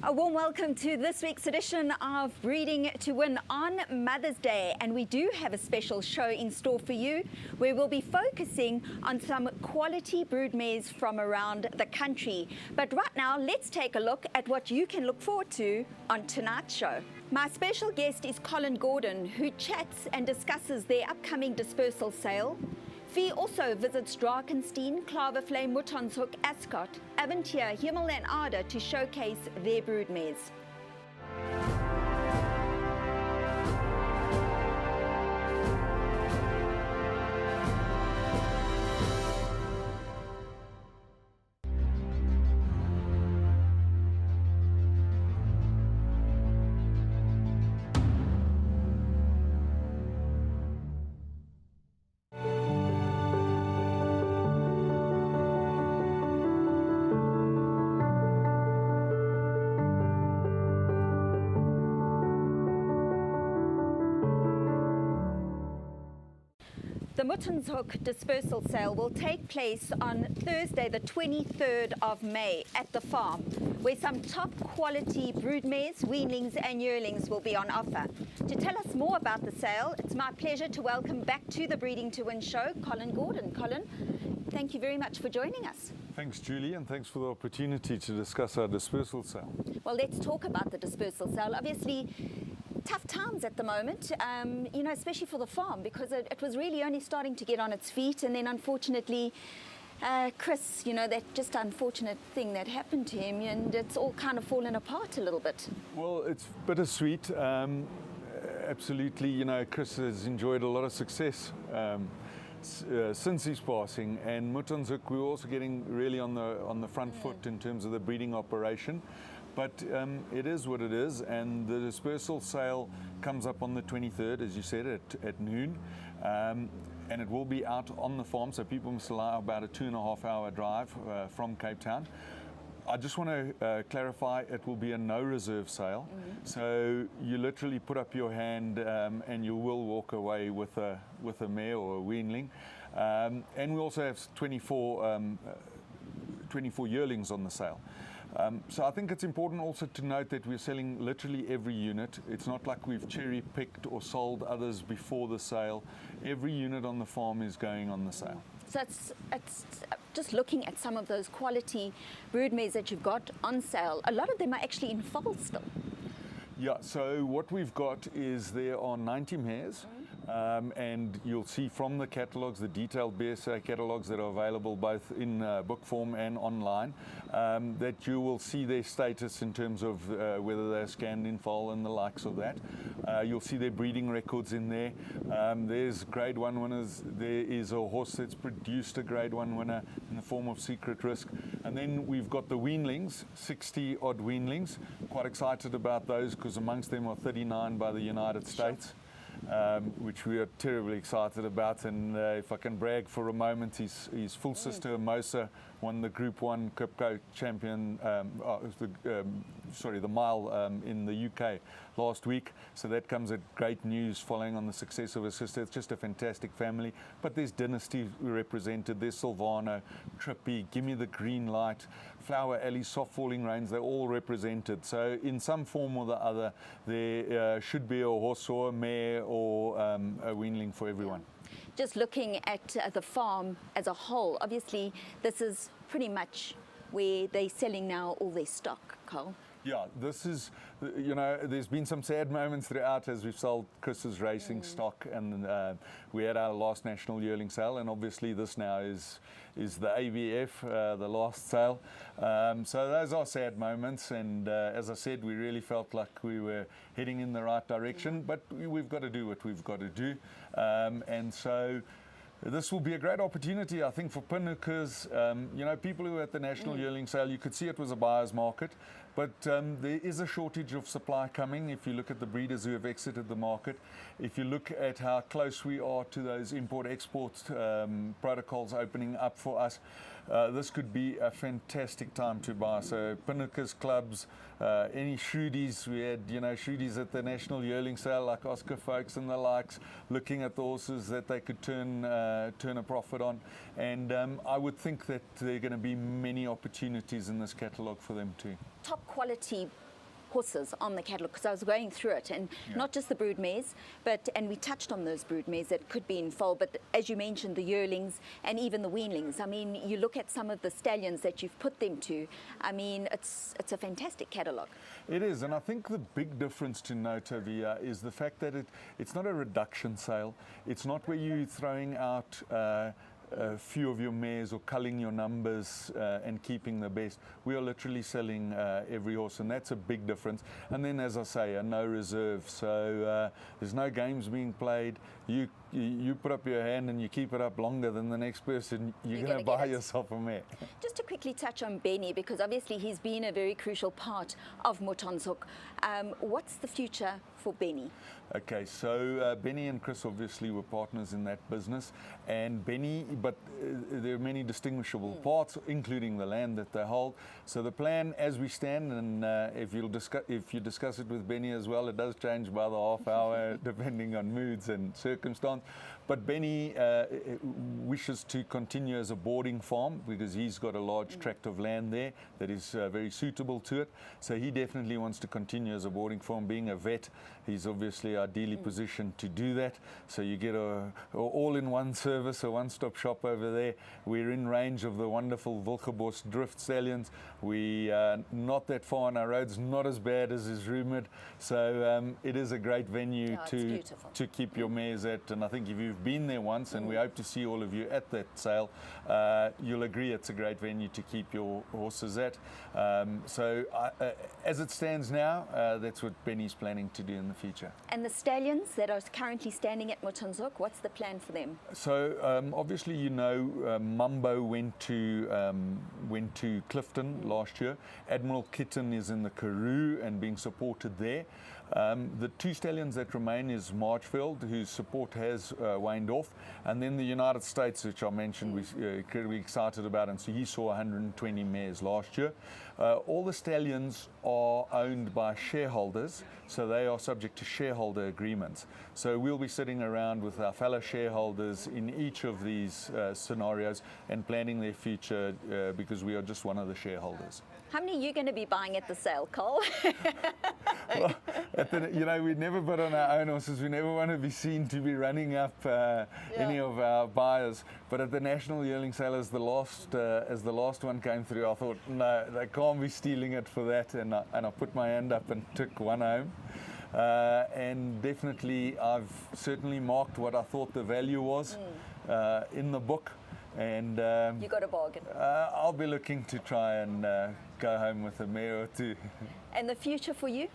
A warm welcome to this week's edition of Breeding to Win on Mother's Day, and we do have a special show in store for you where we'll be focusing on some quality broodmares from around the country. But right now, let's take a look at what you can look forward to on tonight's show. My special guest is Colin Gordon, who chats and discusses their upcoming dispersal sale. Fee also visits Drakenstein, Klaverflame, Mutonshoek, Ascot, Aventier, Himmel and Ada to showcase their broodmares. The Mutonshoek dispersal sale will take place on Thursday, the 23rd of May at the farm, where some top quality broodmares, weanlings and yearlings will be on offer. To tell us more about the sale, it's my pleasure to welcome back to the Breeding to Win show, Colin Gordon. Colin, thank you very much for joining us. Thanks, Julie, and thanks for the opportunity to discuss our dispersal sale. Well, let's talk about the dispersal sale. Obviously, tough times at the moment, especially for the farm, because it was really only starting to get on its feet, and then unfortunately, Chris, that just unfortunate thing that happened to him, and it's all kind of fallen apart a little bit. Well, it's bittersweet. Absolutely, Chris has enjoyed a lot of success since his passing, and Mutonshoek, we're also getting really on the front foot in terms of the breeding operation. But it is what it is, and the dispersal sale comes up on the 23rd, as you said, at noon, and it will be out on the farm, so people must allow about a 2.5-hour drive from Cape Town. I just want to clarify, it will be a no reserve sale, so you literally put up your hand and you will walk away with a mare or a weanling, and we also have 24 yearlings on the sale. So I think it's important also to note that we're selling literally every unit. It's not like we've cherry-picked or sold others before the sale. Every unit on the farm is going on the sale. So it's just looking at some of those quality broodmares that you've got on sale. A lot of them are actually in foal still. Yeah, so what we've got is there are 90 mares. And you'll see from the catalogues, the detailed BSA catalogues that are available both in book form and online, that you will see their status in terms of whether they're scanned in foal and the likes of that. You'll see their breeding records in there. There's grade 1 winners. There is a horse that's produced a grade 1 winner in the form of Secret Risk. And then we've got the weanlings, 60 odd weanlings. Quite excited about those because amongst them are 39 by the United States. Which we are terribly excited about, and if I can brag for a moment, his full sister Mosa won the Group 1 Crypco Champion, the mile in the UK last week, so that comes at great news following on the success of her sister. It's just a fantastic family, but there's Dynasty represented, there's Silvano, Trippy, Gimme the Green Light, Flower Alley, Soft Falling Rains, they're all represented. So in some form or the other, there should be a horse or a mare or a weanling for everyone. Just looking at the farm as a whole, obviously this is pretty much where they're selling now all their stock, Cole. Yeah, this is, there's been some sad moments throughout as we've sold Chris's racing stock, and we had our last national yearling sale, and obviously this now is the AVF, the last sale. So those are sad moments, and as I said, we really felt like we were heading in the right direction, but we've got to do what we've got to do, and so this will be a great opportunity, I think, for pinhookers. People who are at the National Yearling Sale, you could see it was a buyer's market, but there is a shortage of supply coming if you look at the breeders who have exited the market. If you look at how close we are to those import-export protocols opening up for us, this could be a fantastic time to buy. So pinhookers, clubs, any shroodies, we had shroodies at the National Yearling Sale like Oscar Folks and the likes, looking at the horses that they could turn a profit on, and I would think that there are going to be many opportunities in this catalogue for them too. Top quality horses on the catalogue, because I was going through it, and not just the brood mares, and we touched on those brood mares that could be in foal, but as you mentioned, the yearlings and even the weanlings. I mean, you look at some of the stallions that you've put them to. I mean, it's a fantastic catalogue. It is, and I think the big difference to note over here is the fact that it's not a reduction sale. It's not where you're throwing out a few of your mares or culling your numbers and keeping the best. We are literally selling every horse, and that's a big difference. And then, as I say, a no reserve, so there's no games being played. You put up your hand and you keep it up longer than the next person, you're going to buy yourself a mare. Just to quickly touch on Benny, because obviously he's been a very crucial part of Motonshoek. What's the future for Benny? Okay, so Benny and Chris obviously were partners in that business, and Benny, but there are many distinguishable parts, including the land that they hold. So the plan, as we stand, and if you discuss it with Benny as well, it does change by the half hour depending on moods and circumstance. But Benny wishes to continue as a boarding farm because he's got a large tract of land there that is very suitable to it. So he definitely wants to continue as a boarding farm. Being a vet, he's obviously ideally positioned to do that. So you get a all-in-one service, a one-stop shop over there. We're in range of the wonderful Wilgeborst drift stallions. We are not that far on our roads, not as bad as is rumoured. So it is a great venue to keep your mares at. And I think if you've been there once, and we hope to see all of you at that sale, you'll agree it's a great venue to keep your horses at. So as it stands now, that's what Benny's planning to do in the future. And the stallions that are currently standing at Motonshoek, what's the plan for them? So obviously, you know, Mumbo went to Clifton last year. Admiral Kitten is in the Karoo and being supported there. The two stallions that remain is Marchfield, whose support has waned off, and then the United States, which I mentioned, we're incredibly excited about, and so he saw 120 mares last year. All the stallions are owned by shareholders, so they are subject to shareholder agreements. So we'll be sitting around with our fellow shareholders in each of these scenarios and planning their future because we are just one of the shareholders. How many are you going to be buying at the sale, Cole? Well, you know, we never bid on our own horses. We never want to be seen to be running up any of our buyers. But at the National Yearling Sale, as the last one came through, I thought, no, they can't be stealing it for that. And I put my hand up and took one home. And definitely, I've certainly marked what I thought the value was in the book. And you got a bargain. I'll be looking to try and go home with a mare or two. And the future for you?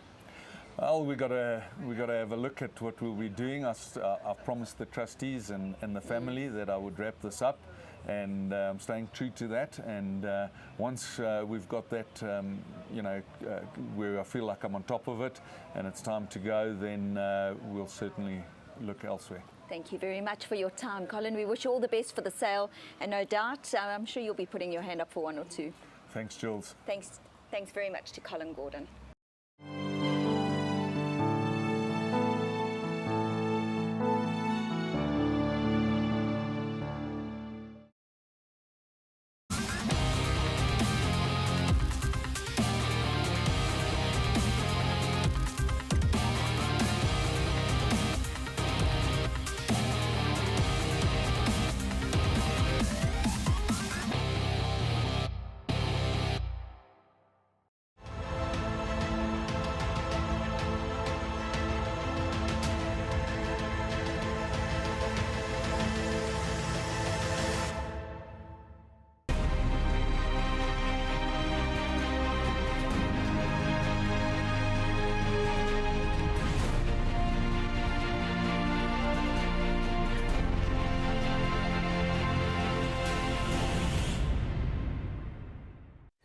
Well, we got to have a look at what we'll be doing. I've promised the trustees and the family that I would wrap this up, and I'm staying true to that. And once we've got that, you know, where I feel like I'm on top of it, and it's time to go, then we'll certainly look elsewhere. Thank you very much for your time, Colin. We wish you all the best for the sale, and no doubt, I'm sure you'll be putting your hand up for one or two. Thanks, Jules. Thanks very much to Colin Gordon.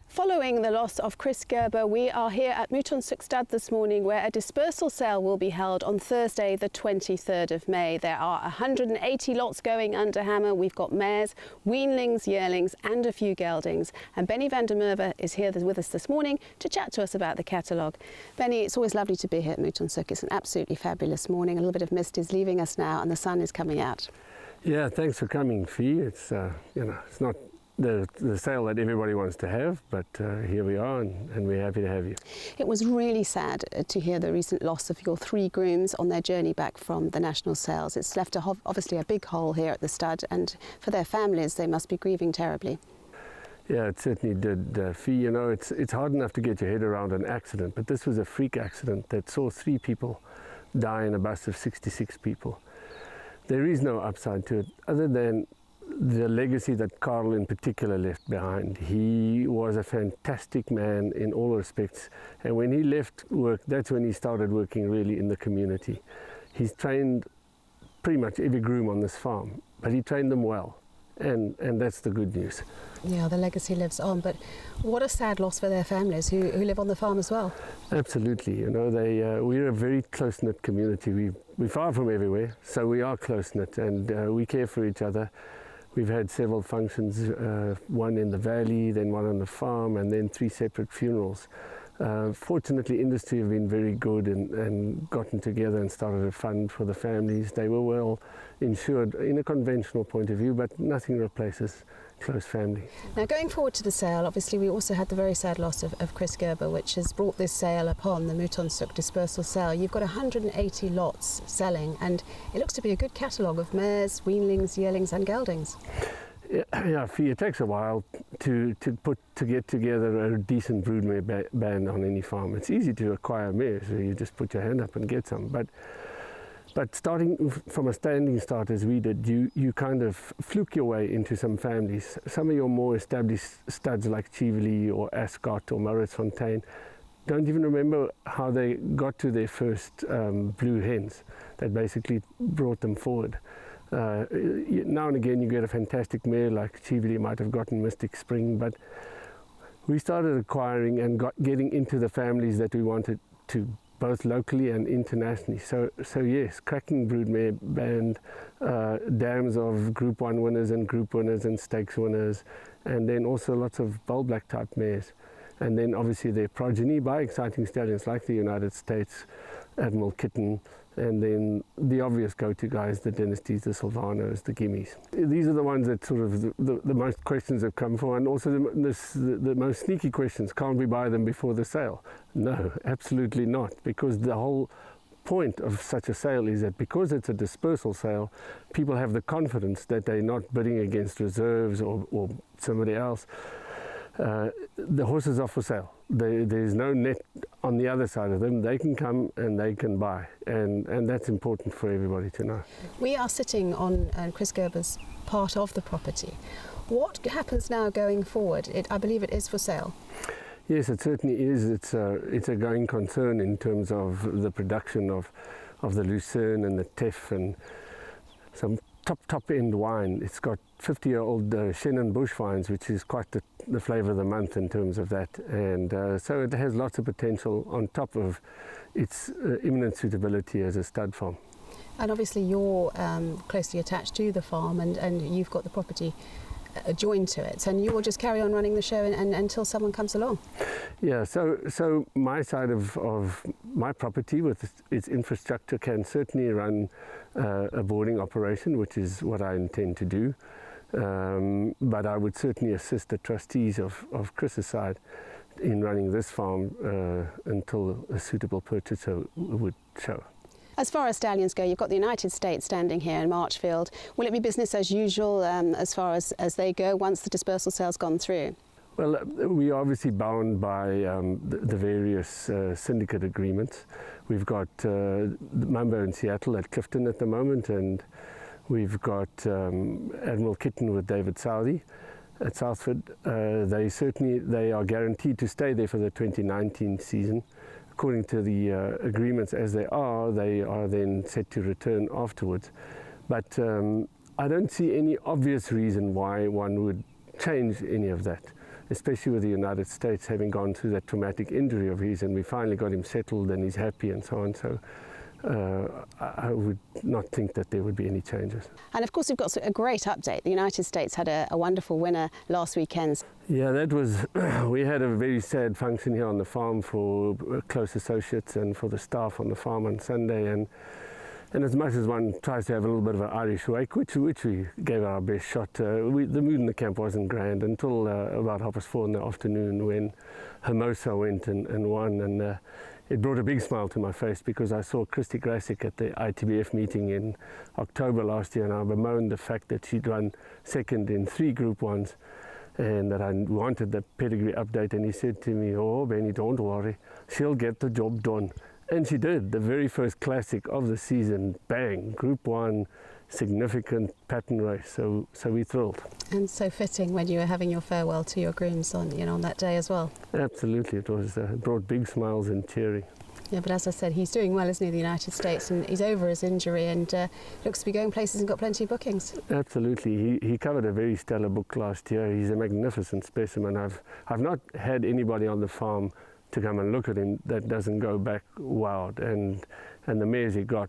Following the loss of Chris Gerber, we are here at Motonshoek Stud this morning, where a dispersal sale will be held on Thursday the 23rd of May. There are 180 lots going under hammer. We've got mares, weanlings, yearlings and a few geldings. And Benny van der Merwe is here with us this morning to chat to us about the catalogue. Benny, it's always lovely to be here at Motonshoek. It's an absolutely fabulous morning. A little bit of mist is leaving us now and the sun is coming out. Yeah, thanks for coming, Fee. It's you know, it's not the sale that everybody wants to have, but here we are, and we're happy to have you. It was really sad to hear the recent loss of your 3 grooms on their journey back from the national sales. It's left obviously a big hole here at the stud, and for their families they must be grieving terribly. Yeah, it certainly did, Fee. You know, it's hard enough to get your head around an accident, but this was a freak accident that saw 3 people die in a bus of 66 people. There is no upside to it other than the legacy that Carl in particular left behind. He was a fantastic man in all respects, and when he left work, that's when he started working really in the community. He's trained pretty much every groom on this farm, but he trained them well, and that's the good news. Yeah, the legacy lives on, but what a sad loss for their families who live on the farm as well. Absolutely. You know, we're a very close-knit community. We're far from everywhere, so we are close-knit, and we care for each other. We've had several functions, one in the valley, then one on the farm, and then 3 separate funerals. Fortunately, industry have been very good and gotten together and started a fund for the families. They were well insured in a conventional point of view, but nothing replaces close family. Now, going forward to the sale, obviously we also had the very sad loss of Chris Gerber, which has brought this sale upon, the Mouton Souk dispersal sale. You've got 180 lots selling, and it looks to be a good catalogue of mares, weanlings, yearlings and geldings. Yeah, it takes a while to get together a decent broodmare band on any farm. It's easy to acquire mares, so you just put your hand up and get some. But starting from a standing start as we did, you kind of fluke your way into some families. Some of your more established studs like Chivoli or Ascot or Maurits Fontaine don't even remember how they got to their first blue hens that basically brought them forward. Now and again you get a fantastic mare like Chivoli might have gotten Mystic Spring, but we started acquiring and getting into the families that we wanted to, both locally and internationally. So yes, cracking broodmare band, dams of Group 1 winners and Group winners and stakes winners, and then also lots of bull black type mares. And then obviously their progeny by exciting stallions like the United States, Admiral Kitten, and then the obvious go-to guys, the Dynasties, the Silvanos, the Gimmies. These are the ones that sort of the most questions have come for, and also the most sneaky questions. Can't we buy them before the sale? No, absolutely not, because the whole point of such a sale is that because it's a dispersal sale, people have the confidence that they're not bidding against reserves or somebody else. The horses are for sale. There's no net on the other side of them. They can come and they can buy, and that's important for everybody to know. We are sitting on Chris Gerber's part of the property. What happens now going forward? I believe it is for sale. Yes, it certainly is. It's a going concern in terms of the production of the Lucerne and the Teff and some top end wine. It's got 50-year-old Chenin Bush vines, which is quite the flavour of the month in terms of that, and so it has lots of potential on top of its imminent suitability as a stud farm. And obviously you're closely attached to the farm, and you've got the property joined to it, and you will just carry on running the show until someone comes along. Yeah, so my side of my property with its infrastructure can certainly run a boarding operation, which is what I intend to do, but I would certainly assist the trustees of Chris's side in running this farm until a suitable purchaser would show. As far as stallions go, you've got the United States standing here in Marchfield. Will it be business as usual as far as they go once the dispersal sale's gone through? Well, we are obviously bound by the various syndicate agreements. We've got Mambo in Seattle at Clifton at the moment, and we've got Admiral Kitten with David Southey at Southford. They are guaranteed to stay there for the 2019 season. According to the agreements as they are then set to return afterwards. But I don't see any obvious reason why one would change any of that, especially with the United States having gone through that traumatic injury of his, and we finally got him settled and he's happy and so on. So I would not think that there would be any changes. And of course we've got a great update. The United States had a wonderful winner last weekend. Yeah, that was, we had a very sad function here on the farm for close associates and for the staff on the farm on Sunday, and And as much as one tries to have a little bit of an Irish wake, which we gave our best shot, the mood in the camp wasn't grand until about 4:30 in the afternoon when Hermosa went and won. And it brought a big smile to my face because I saw Christy Grasick at the ITBF meeting in October last year, and I bemoaned the fact that she'd run second in 3 Group 1s and that I wanted the pedigree update. And he said to me, "Oh, Benny, don't worry, she'll get the job done." And she did. The very first classic of the season, bang, Group 1, significant pattern race. So we're thrilled. And so fitting when you were having your farewell to your grooms on that day as well. Absolutely, it was brought big smiles and cheering. Yeah, but as I said, he's doing well, isn't he, in the United States, and he's over his injury and looks to be going places and got plenty of bookings. Absolutely, he covered a very stellar book last year. He's a magnificent specimen. I've not had anybody on the farm to come and look at him that doesn't go back wild, and the mares he got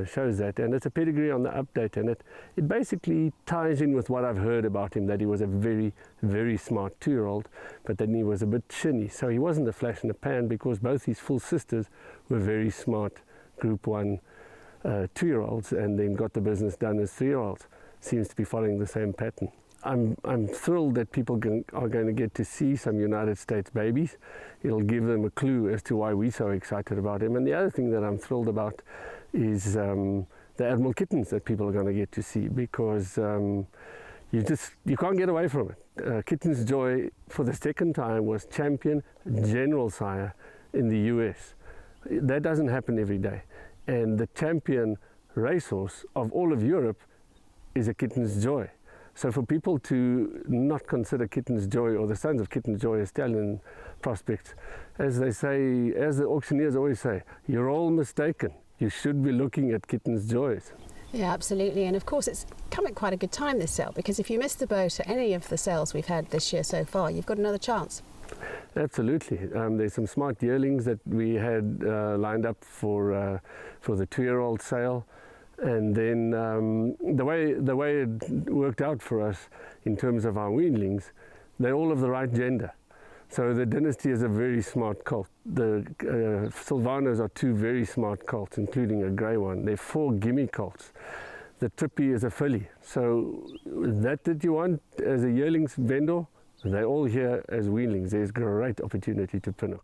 shows that. And it's a pedigree on the update, and it basically ties in with what I've heard about him, that he was a very, very smart 2-year-old, but then he was a bit shinny. So he wasn't a flash in the pan because both his full sisters were very smart Group 1 2-year-olds and then got the business done as 3-year-olds. Seems to be following the same pattern. I'm thrilled that people are going to get to see some United States babies. It'll give them a clue as to why we're so excited about him. And the other thing that I'm thrilled about is the Admiral kittens that people are going to get to see, because you can't get away from it. Kitten's Joy, for the second time, was champion general sire in the US. That doesn't happen every day. And the champion racehorse of all of Europe is a Kitten's Joy. So for people to not consider Kitten's Joy or the sons of Kitten's Joy as stallion prospects, as they say, as the auctioneers always say, you're all mistaken. You should be looking at Kitten's Joys. Yeah, absolutely. And of course, it's come at quite a good time, this sale, because if you missed the boat at any of the sales we've had this year so far, you've got another chance. Absolutely. There's some smart yearlings that we had lined up for the 2-year-old sale. And then the way it worked out for us in terms of our weanlings, they're all of the right gender. So the Dynasty is a very smart colt. The Sylvanos are 2 very smart colts, including a grey one. They're 4 gimme colts. The Trippy is a filly. So that you want as a yearlings vendor, they're all here as weanlings. There's great opportunity to pin them.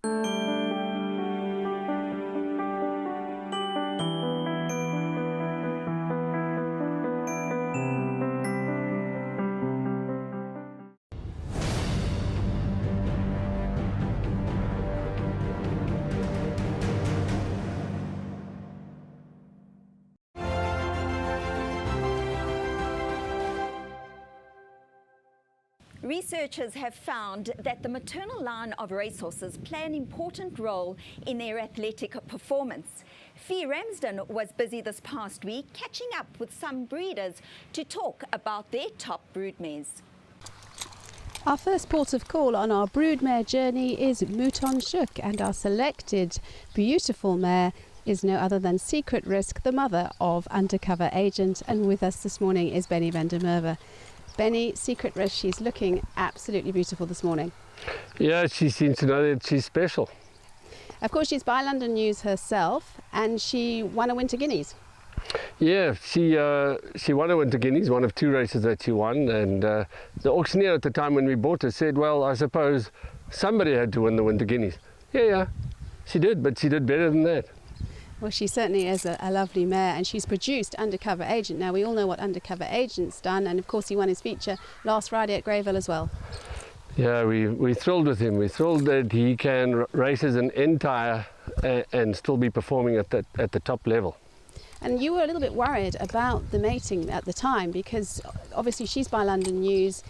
Researchers have found that the maternal line of racehorses play an important role in their athletic performance. Fee Ramsden was busy this past week catching up with some breeders to talk about their top broodmares. Our first port of call on our broodmare journey is Mouton Chouk, and our selected beautiful mare is no other than Secret Risk, the mother of Undercover Agent, and with us this morning is Benny van der Merwe. Benny, Secret Risk, she's looking absolutely beautiful this morning. Yeah, she seems to know that she's special. Of course, she's by London News herself, and she won a Winter Guineas. Yeah, she won a Winter Guineas, one of 2 races that she won, and the auctioneer at the time when we bought her said, well, I suppose somebody had to win the Winter Guineas. Yeah, she did, but she did better than that. Well, she certainly is a lovely mare, and she's produced Undercover Agent. Now, we all know what Undercover Agent's done, and of course he won his feature last Friday at Greyville as well. Yeah, we're thrilled with him. We're thrilled that he can race as an entire and still be performing at the top level. And you were a little bit worried about the mating at the time, because obviously she's by London News,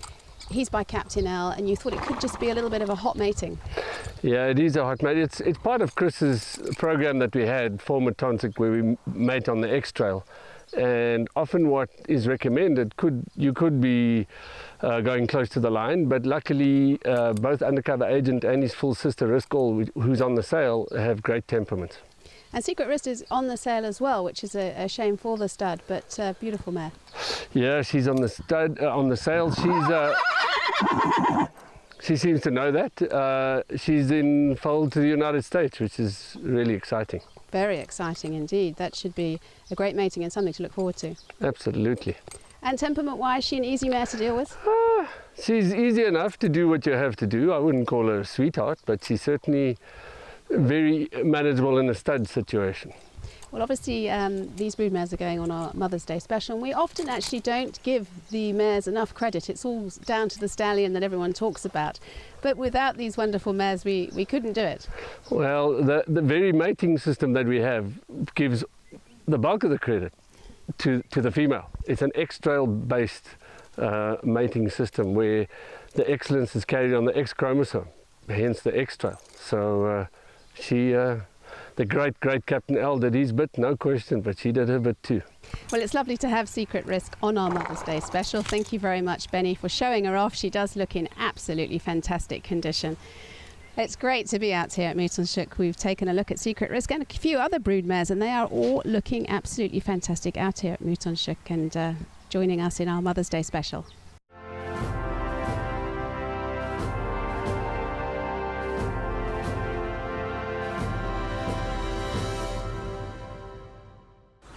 he's by Captain L, and you thought it could just be a little bit of a hot mating. Yeah, it is a hot mate. It's part of Chris's program that we had for Mouton, where we mate on the X Trail. And often what is recommended, you could be going close to the line, but luckily both Undercover Agent and his full sister Riskall, who's on the sale, have great temperaments. And Secret Risk is on the sale as well, which is a shame for the stud, but beautiful mare. Yeah, she's on the sale. She seems to know that. She's in foal to the United States, which is really exciting. Very exciting indeed. That should be a great mating and something to look forward to. Absolutely. And temperament-wise, is she an easy mare to deal with? She's easy enough to do what you have to do. I wouldn't call her a sweetheart, but she's certainly very manageable in a stud situation. Well, obviously, these brood mares are going on our Mother's Day special, and we often actually don't give the mares enough credit. It's all down to the stallion that everyone talks about. But without these wonderful mares, we couldn't do it. Well, the very mating system that we have gives the bulk of the credit to the female. It's an X-trail based mating system where the excellence is carried on the X chromosome, hence the X-trail. So the great Captain L did his bit, no question, but she did her bit too. Well, it's lovely to have Secret Risk on our Mother's Day special. Thank you very much, Benny, for showing her off. She does look in absolutely fantastic condition. It's great to be out here at Mutonshoek. We've taken a look at Secret Risk and a few other brood mares, and they are all looking absolutely fantastic out here at Mutonshoek and joining us in our Mother's Day special.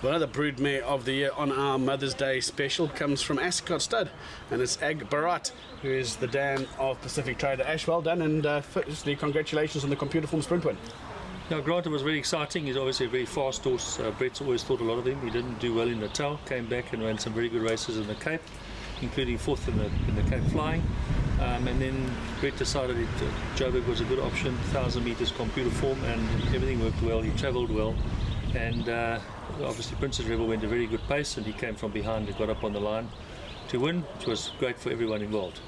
Well, another broodmare of the year on our Mother's Day special comes from Ascot Stud, and it's Ag Barat, who is the Dan of Pacific Trader. Ash, well done, and firstly, congratulations on the computer form sprint win. Yeah, Grant, it was very exciting. He's obviously a very fast horse. Brett's always thought a lot of him. He didn't do well in Natal, came back and ran some very good races in the Cape, including fourth in the Cape Flying. And then Brett decided Joburg was a good option, 1,000 metres computer form, and everything worked well. He travelled well, and obviously Princess Rebel went a very good pace, and he came from behind and got up on the line to win, which was great for everyone involved.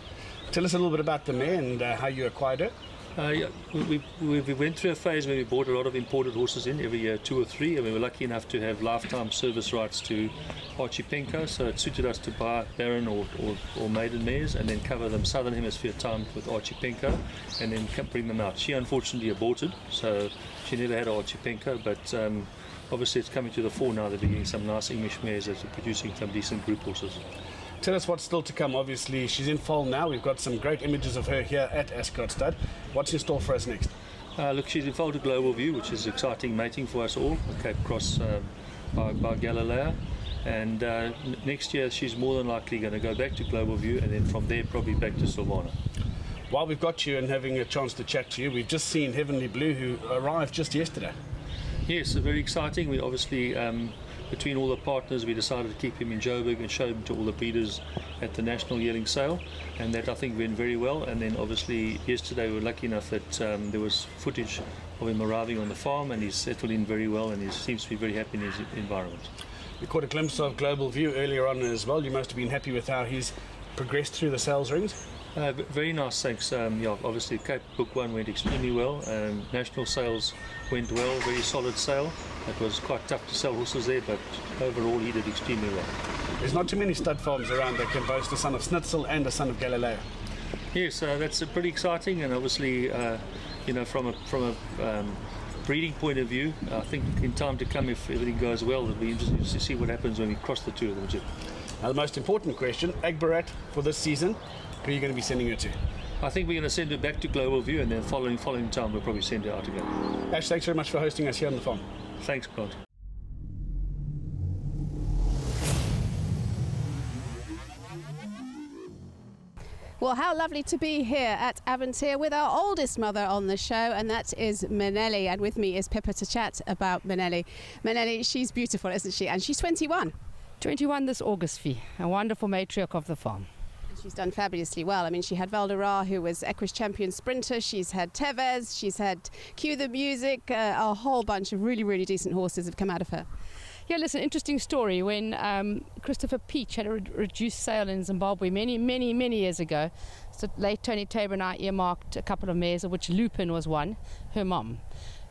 Tell us a little bit about the mare and how you acquired it. Yeah, we went through a phase where we bought a lot of imported horses in, every year 2 or 3, and we were lucky enough to have lifetime service rights to Archie Penko, so it suited us to buy Baron or maiden mares and then cover them Southern Hemisphere time with Archie Penko and then bring them out. She unfortunately aborted, so she never had Archie Penko, but obviously it's coming to the fore now that we're getting some nice English mares that are producing some decent group horses. Tell us what's still to come. Obviously, she's in foal now. We've got some great images of her here at Ascot Stud. What's in store for us next? Look, she's in foal to Global View, which is exciting mating for us all, Cape Cross by Galileo. And next year, she's more than likely going to go back to Global View and then from there probably back to Silvana. While we've got you and having a chance to chat to you, we've just seen Heavenly Blue, who arrived just yesterday. Yes, very exciting. We obviously, between all the partners, we decided to keep him in Joburg and show him to all the breeders at the National Yearling Sale, and that I think went very well. And then obviously yesterday we were lucky enough that there was footage of him arriving on the farm, and he's settled in very well and he seems to be very happy in his environment. We caught a glimpse of Global View earlier on as well. You must have been happy with how he's progressed through the sales rings. Very nice, thanks. Yeah, obviously Cape Book 1 went extremely well. National sales went well, very solid sale. It was quite tough to sell horses there, but overall he did extremely well. There's not too many stud farms around that can boast a son of Schnitzel and a son of Galileo. Yes, that's pretty exciting, and obviously, you know, from a breeding point of view, I think in time to come, if everything goes well, it'll be interesting to see what happens when we cross the two of them, Jim. Now, the most important question, Ag Barat for this season, who are you going to be sending her to? I think we're going to send her back to Global View, and then following time we'll probably send her out again. Ash, thanks very much for hosting us here on the farm. Thanks, Grant. Well, how lovely to be here at Avontier with our oldest mother on the show, and that is Manelli. And with me is Pippa to chat about Manelli. Manelli, she's beautiful, isn't she? And she's 21. 21 this August, Fee, a wonderful matriarch of the farm. She's done fabulously well. I mean, she had Valderra, who was Equus champion sprinter. She's had Tevez. She's had Cue the Music. A whole bunch of really, really decent horses have come out of her. Yeah, listen, interesting story. When Christopher Peach had a reduced sale in Zimbabwe many years ago, so late Tony Tabor and I earmarked a couple of mares, of which Lupin was one, her mum.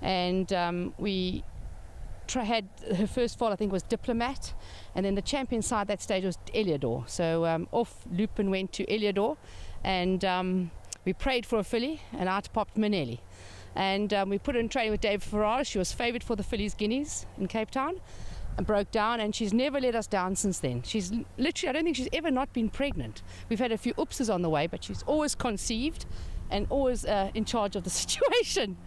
And we had her first fall, I think, was Diplomat, and then the champion side that stage was Eliodor. So off Lupin went to Eliodor, and we prayed for a filly, and out popped Manelli. And we put her in training with Dave Ferrara. She was favoured for the fillies Guineas in Cape Town and broke down, and she's never let us down since then. She's literally, I don't think she's ever not been pregnant. We've had a few oopses on the way, but she's always conceived and always in charge of the situation.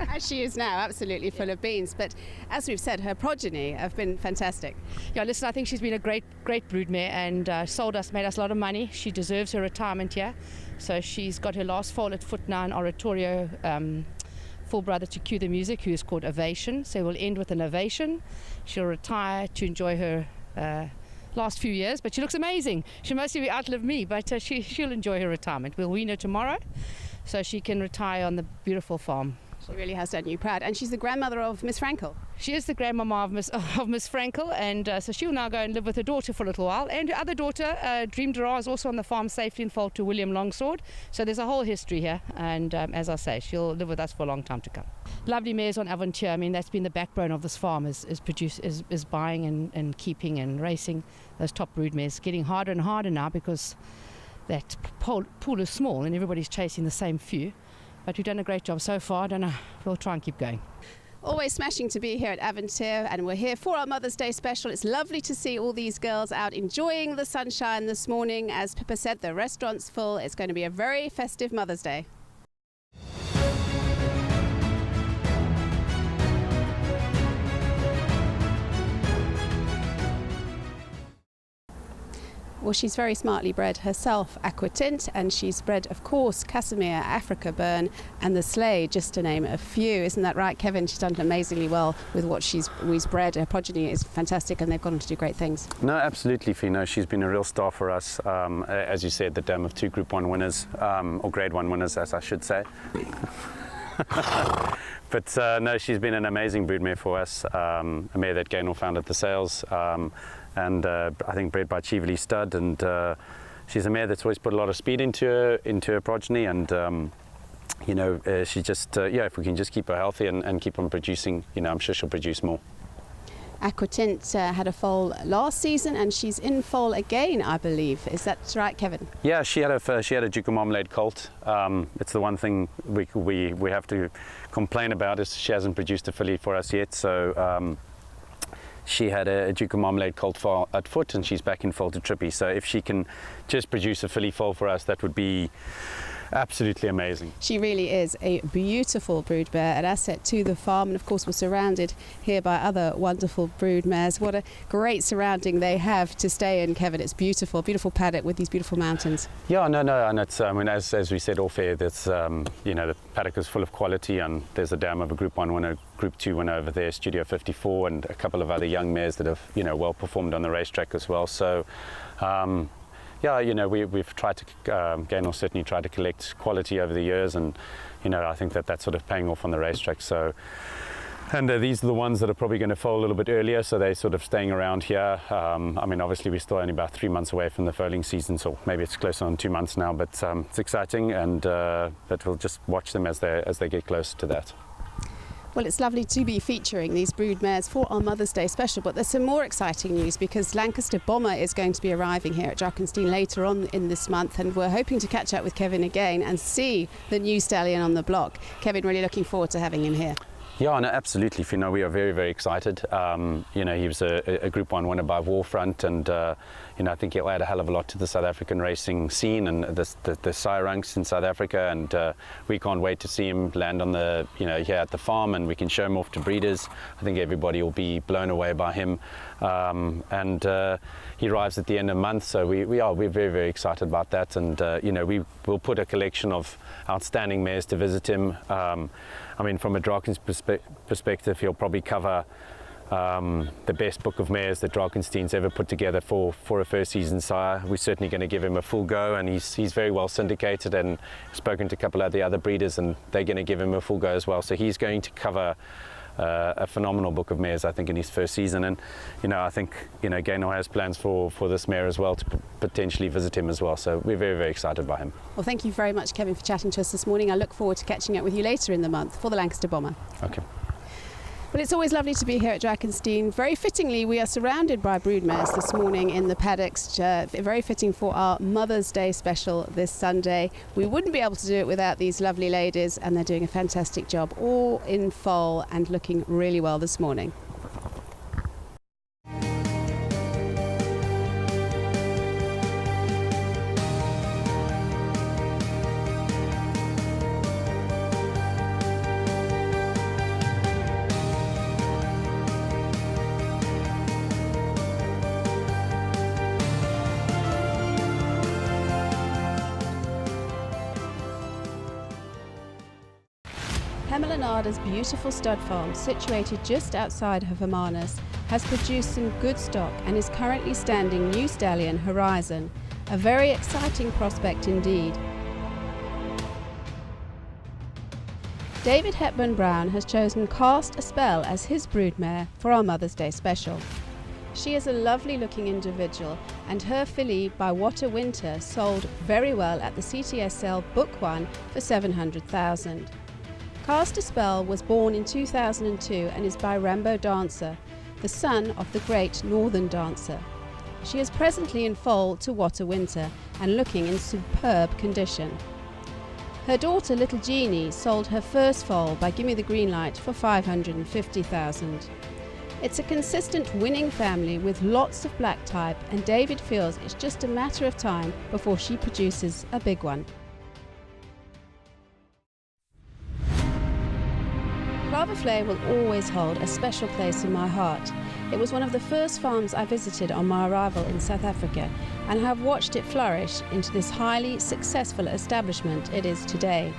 As she is now, absolutely full of beans. But as we've said, her progeny have been fantastic. Yeah, listen, I think she's been a great broodmare and made us a lot of money. She deserves her retirement here. So she's got her last foal at foot now in Oratorio, full brother to cue the music, who is called Ovation. So we'll end with an ovation. She'll retire to enjoy her last few years, but she looks amazing. She'll mostly outlive me, but she'll enjoy her retirement. We'll wean her tomorrow so she can retire on the beautiful farm. She really has done you proud. And she's the grandmother of Miss Frankel. She is the grandmama of Miss Frankel, and so she'll now go and live with her daughter for a little while. And her other daughter, Dream Dara, is also on the farm safely in foal to William Longsword. So there's a whole history here, and as I say, she'll live with us for a long time to come. Lovely mares on Aventure. I mean, that's been the backbone of this farm, is buying and keeping and racing those top brood mares. Getting harder and harder now because that pool is small and everybody's chasing the same few. But we've done a great job so far. I don't know, we'll try and keep going. Always smashing to be here at Aventure, and we're here for our Mother's Day special. It's lovely to see all these girls out enjoying the sunshine this morning. As Pippa said, the restaurant's full. It's going to be a very festive Mother's Day. Well, she's very smartly bred herself, Aquatint, and she's bred, of course, Casimir, Africa Burn, and the Sleigh, just to name a few. Isn't that right, Kevin? She's done amazingly well with what she's bred. Her progeny is fantastic, and they've gone on to do great things. No, absolutely, Fino. She's been a real star for us. As you said, the dam of 2 Group 1 winners, or Grade 1 winners, as I should say. But no, she's been an amazing broodmare for us, a mare that Gaynor found at the sales. And I think bred by Cheverley Stud, and she's a mare that's always put a lot of speed into her progeny, and you know, she just yeah, if we can just keep her healthy and keep on producing, you know, I'm sure she'll produce more. Aquatint had a foal last season, and she's in foal again, I believe. Is that right, Kevin? Yeah, she had a Duke of Marmalade colt. It's the one thing we have to complain about, is she hasn't produced a filly for us yet. So she had a Duke of Marmalade colt foal at foot, and she's back in foal to Trippy. So if she can just produce a filly foal for us, that would be absolutely amazing. She really is a beautiful brood mare, an asset to the farm, and of course we're surrounded here by other wonderful brood mares. What a great surrounding they have to stay in, Kevin. It's beautiful, beautiful paddock with these beautiful mountains. Yeah, no, and it's, I mean, as we said off air, that's you know, the paddock is full of quality, and there's a dam of a Group 1 winner, Group 2 winner over there, Studio 54, and a couple of other young mares that have, you know, well performed on the racetrack as well. So yeah, you know, we've tried to, Gaynor certainly tried to collect quality over the years, and, you know, I think that's sort of paying off on the racetrack. So, and these are the ones that are probably going to foal a little bit earlier, so they're sort of staying around here. I mean, obviously we're still only about 3 months away from the foaling season, so maybe it's closer on 2 months now, but it's exciting, and but we'll just watch them as they get closer to that. Well, it's lovely to be featuring these brood mares for our Mother's Day special, but there's some more exciting news, because Lancaster Bomber is going to be arriving here at Drakenstein later on in this month, and we're hoping to catch up with Kevin again and see the new stallion on the block. Kevin, really looking forward to having him here. Yeah, no, absolutely, Fino. We are very, very excited. You know, he was a Group 1 winner by Warfront, and you know, I think he'll add a hell of a lot to the South African racing scene and the sire ranks in South Africa, and we can't wait to see him land on the, you know, here at the farm, and we can show him off to breeders. I think everybody will be blown away by him, and he arrives at the end of the month, so we're very, very excited about that, and you know, we will put a collection of outstanding mares to visit him. I mean, from a Drakens perspective, he'll probably cover the best book of mares that Drakenstein's ever put together for a first season sire. We're certainly going to give him a full go, and he's very well syndicated, and spoken to a couple of the other breeders, and they're going to give him a full go as well. So he's going to cover a phenomenal book of mares, I think, in his first season. And you know, I think, you know, Gaynor has plans for this mare as well, to potentially visit him as well. So we're very, very excited by him. Well, thank you very much, Kevin, for chatting to us this morning. I look forward to catching up with you later in the month for the Lancaster Bomber. Okay. Well, it's always lovely to be here at Drakenstein. Very fittingly, we are surrounded by broodmares this morning in the paddocks, very fitting for our Mother's Day special this Sunday. We wouldn't be able to do it without these lovely ladies, and they're doing a fantastic job, all in foal and looking really well this morning. Granada's beautiful stud farm, situated just outside of Hermanus, has produced some good stock and is currently standing new stallion Horizon, a very exciting prospect indeed. David Hepburn Brown has chosen Cast a Spell as his broodmare for our Mother's Day special. She is a lovely looking individual, and her filly by What a Winter sold very well at the CTSL Book 1 for $700,000. Cast a Spell was born in 2002 and is by Rambo Dancer, the son of the great Northern Dancer. She is presently in foal to What a Winter and looking in superb condition. Her daughter Little Jeannie sold her first foal by Gimme the Green Light for $550,000. It's a consistent winning family with lots of black type, and David feels it's just a matter of time before she produces a big one. Claverflay will always hold a special place in my heart. It was one of the first farms I visited on my arrival in South Africa, and have watched it flourish into this highly successful establishment it is today.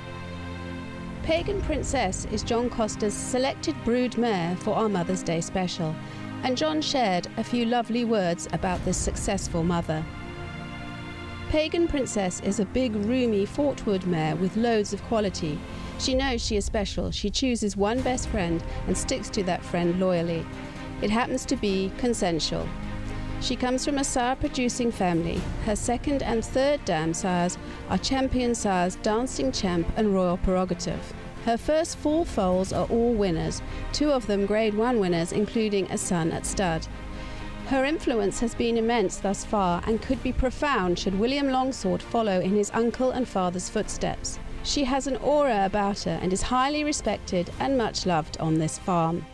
Pagan Princess is John Costa's selected brood mare for our Mother's Day special, and John shared a few lovely words about this successful mother. Pagan Princess is a big, roomy Fort Wood mare with loads of quality. She knows she is special, she chooses one best friend and sticks to that friend loyally. It happens to be consensual. She comes from a sire-producing family. Her second and third dam sires are Champion Sires, Dancing Champ and Royal Prerogative. Her first 4 foals are all winners, 2 of them Grade 1 winners, including a son at stud. Her influence has been immense thus far and could be profound should William Longsword follow in his uncle and father's footsteps. She has an aura about her and is highly respected and much loved on this farm.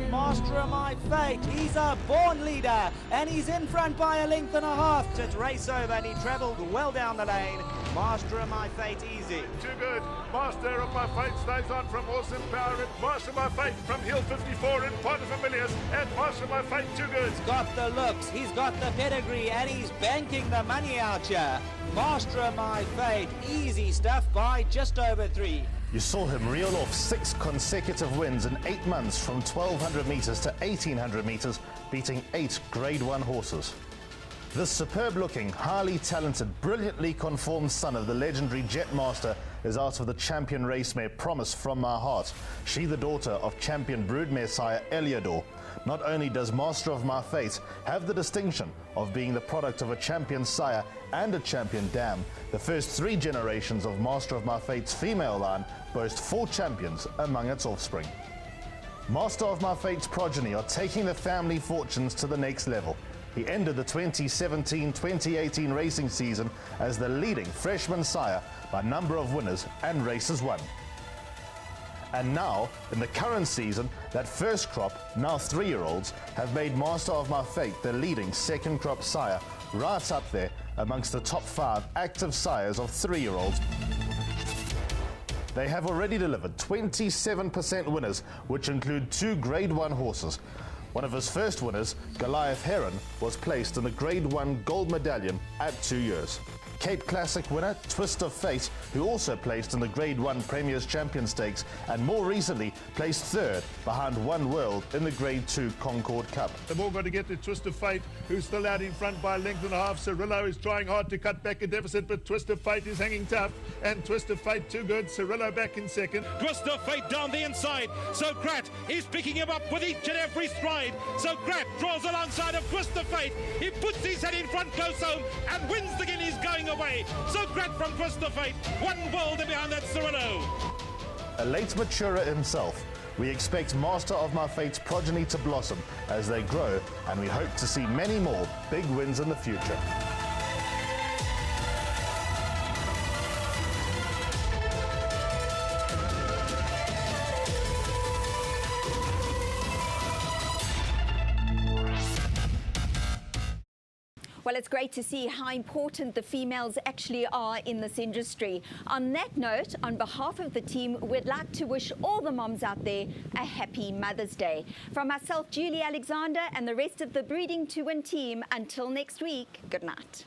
Master of My Fate, he's a born leader, and he's in front by a length and a half. It's race over, and he travelled well down the lane. Master of My Fate, easy. Too good. Master of My Fate stays on from Awesome Power, and Master of My Fate from Hill 54 and Pond Familiars, and Master of My Fate, too good. He's got the looks, he's got the pedigree, and he's banking the money out here. Master of My Fate, easy stuff by just over 3. You saw him reel off 6 consecutive wins in 8 months from 1200 metres to 1800 metres, beating 8 Grade 1 horses. This superb-looking, highly talented, brilliantly conformed son of the legendary Jetmaster is out of the champion racemare Promise from My Heart. She the daughter of champion broodmare sire Eliodor. Not only does Master of My Fate have the distinction of being the product of a champion sire and a champion dam, the first 3 generations of Master of My Fate's female line boast 4 champions among its offspring. Master of My Fate's progeny are taking the family fortunes to the next level. He ended the 2017-2018 racing season as the leading freshman sire by number of winners and races won. And now, in the current season, that first crop, now 3-year-olds, have made Master of My Fate the leading second crop sire, right up there amongst the top 5 active sires of 3-year-olds. They have already delivered 27% winners, which include 2 Grade 1 horses. One of his first winners, Goliath Heron, was placed in the Grade 1 gold medallion at 2 years. Cape Classic winner Twist of Fate, who also placed in the Grade 1 Premier's Champion Stakes and more recently placed third behind One World in the Grade 2 Concord Cup. They've all got to get to Twist of Fate, who's still out in front by a length and a half. Cirillo is trying hard to cut back a deficit, but Twist of Fate is hanging tough, and Twist of Fate too good. Cirillo back in second. Twist of Fate down the inside. So Grat is picking him up with each and every stride. So Grat draws alongside of Twist of Fate. He puts his head in front close home and wins the Guineas going away. So Grat from Twist of Fate. One World and behind that Cirillo. A late maturer himself, we expect Master of My Fate's progeny to blossom as they grow, and we hope to see many more big wins in the future. Well, it's great to see how important the females actually are in this industry. On that note, on behalf of the team, we'd like to wish all the moms out there a happy Mother's Day. From myself, Julie Alexander, and the rest of the Breeding to Win team, until next week, good night.